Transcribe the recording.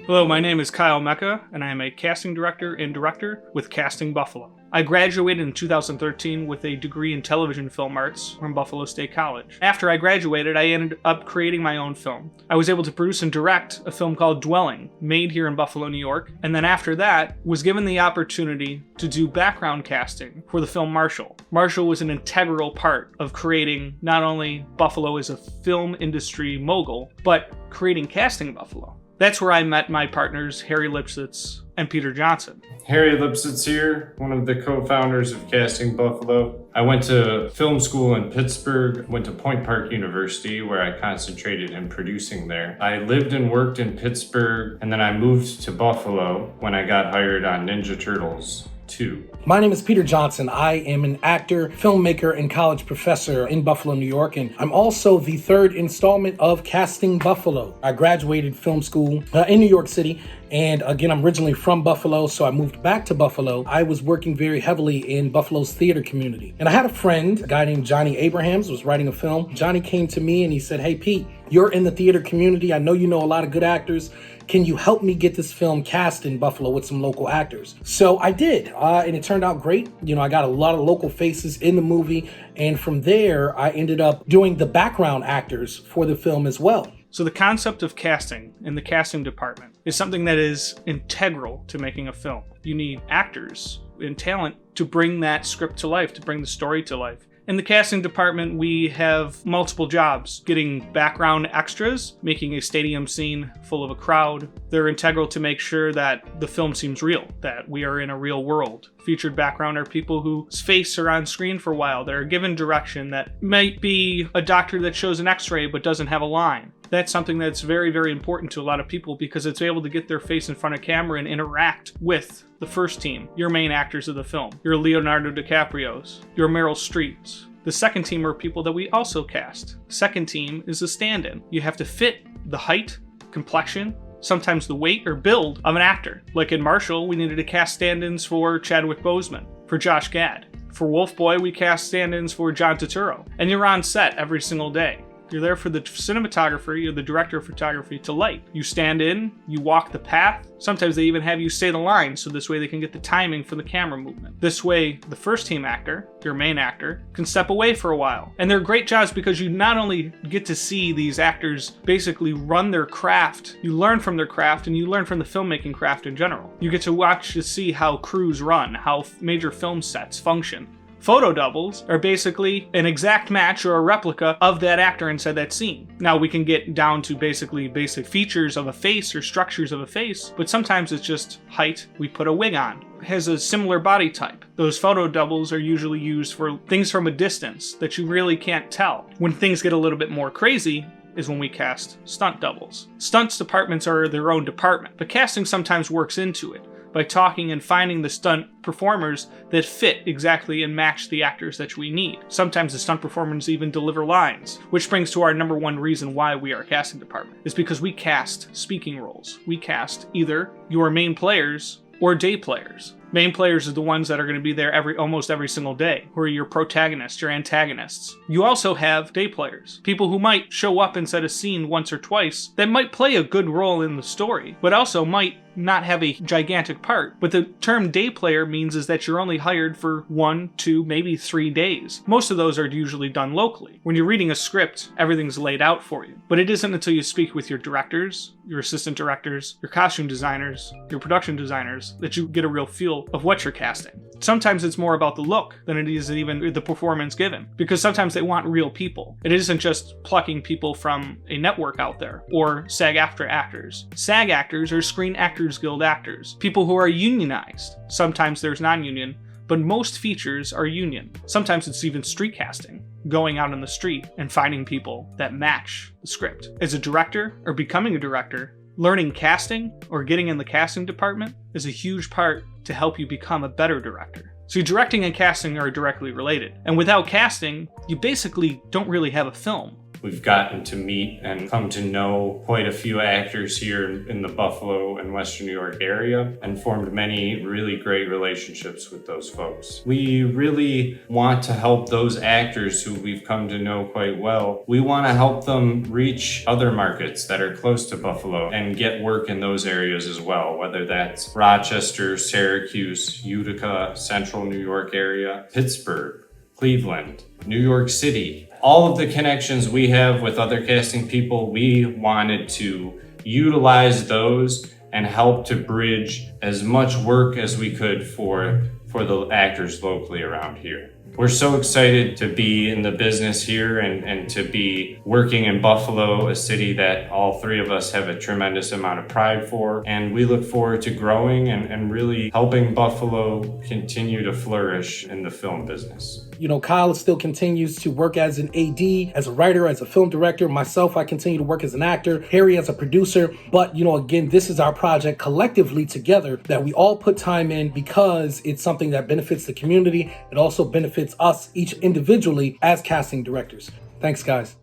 Hello, my name is Kyle Mecca, and I am a casting director and director with Casting Buffalo. I graduated in 2013 with a degree in television film arts from Buffalo State College. After I graduated, I ended up creating my own film. I was able to produce and direct a film called Dwelling, made here in Buffalo, New York, and then after that, was given the opportunity to do background casting for the film Marshall. Marshall was an integral part of creating not only Buffalo as a film industry mogul, but creating Casting Buffalo. That's where I met my partners, Harry Lipsitz and Peter Johnson. Harry Lipsitz here, one of the co-founders of Casting Buffalo. I went to film school in Pittsburgh, went to Point Park University where I concentrated in producing there. I lived and worked in Pittsburgh, and then I moved to Buffalo when I got hired on Ninja Turtles 2. My name is Peter Johnson. I am an actor, filmmaker, and college professor in Buffalo, New York, and I'm also the third installment of Casting Buffalo. I graduated film school in New York City, and again, I'm originally from Buffalo, so I moved back to Buffalo. I was working very heavily in Buffalo's theater community, and I had a friend, a guy named Johnny Abrahams, was writing a film. Johnny came to me and he said, "Hey, Pete, you're in the theater community. I know you know a lot of good actors. Can you help me get this film cast in Buffalo with some local actors?" So I did, and it turned out great. I got a lot of local faces in the movie, and from there, I ended up doing the background actors for the film as well. So the concept of casting in the casting department is something that is integral to making a film. You need actors and talent to bring that script to life, to bring the story to life. In the casting department, we have multiple jobs: getting background extras, making a stadium scene full of a crowd. They're integral to make sure that the film seems real, that we are in a real world. Featured background are people whose face are on screen for a while. They're given direction that might be a doctor that shows an x-ray but doesn't have a line. That's something that's very, very important to a lot of people because it's able to get their face in front of camera and interact with the first team, your main actors of the film, your Leonardo DiCaprios, your Meryl Streeps. The second team are people that we also cast. Second team is a stand-in. You have to fit the height, complexion, sometimes the weight or build of an actor. Like in Marshall, we needed to cast stand-ins for Chadwick Boseman, for Josh Gad. For Wolf Boy, we cast stand-ins for John Turturro. And you're on set every single day. You're there for the cinematographer, you're the director of photography to light. You stand in, you walk the path. Sometimes they even have you say the lines, so this way they can get the timing for the camera movement. This way, the first team actor, your main actor, can step away for a while. And they're great jobs because you not only get to see these actors basically run their craft, you learn from their craft and you learn from the filmmaking craft in general. You get to watch to see how crews run, how major film sets function. Photo doubles are basically an exact match or a replica of that actor inside that scene. Now we can get down to basically basic features of a face or structures of a face, but sometimes it's just height. We put a wig on. It has a similar body type. Those photo doubles are usually used for things from a distance that you really can't tell. When things get a little bit more crazy is when we cast stunt doubles. Stunts departments are their own department, but casting sometimes works into it by talking and finding the stunt performers that fit exactly and match the actors that we need. Sometimes the stunt performers even deliver lines, which brings to our number one reason why we are a casting department, is because we cast speaking roles. We cast either your main players or day players. Main players are the ones that are going to be there almost every single day, who are your protagonists, your antagonists. You also have day players, people who might show up inside a scene once or twice that might play a good role in the story, but also might not have a gigantic part. But the term day player means is that you're only hired for 1, 2, maybe 3 days. Most of those are usually done locally. When you're reading a script, everything's laid out for you. But it isn't until you speak with your directors, your assistant directors, your costume designers, your production designers, that you get a real feel of what you're casting. Sometimes it's more about the look than it is even the performance given, because sometimes they want real people. It isn't just plucking people from a network out there or SAG-AFTRA actors. SAG actors are Screen Actors Guild actors, people who are unionized. Sometimes there's non-union, but most features are union. Sometimes it's even street casting, going out on the street and finding people that match the script. As a director or becoming a director, learning casting or getting in the casting department is a huge part to help you become a better director. So directing and casting are directly related. And without casting, you basically don't really have a film. We've gotten to meet and come to know quite a few actors here in the Buffalo and Western New York area and formed many really great relationships with those folks. We really want to help those actors who we've come to know quite well. We want to help them reach other markets that are close to Buffalo and get work in those areas as well, whether that's Rochester, Syracuse, Utica, Central New York area, Pittsburgh, Cleveland, New York City. All of the connections we have with other casting people, we wanted to utilize those and help to bridge as much work as we could for the actors locally around here. We're so excited to be in the business here and to be working in Buffalo, a city that all three of us have a tremendous amount of pride for. And we look forward to growing and really helping Buffalo continue to flourish in the film business. You know, Kyle still continues to work as an AD, as a writer, as a film director. Myself, I continue to work as an actor. Harry as a producer. But, you know, again, this is our project collectively together that we all put time in because it's something that benefits the community. It also benefits us each individually as casting directors. Thanks, guys.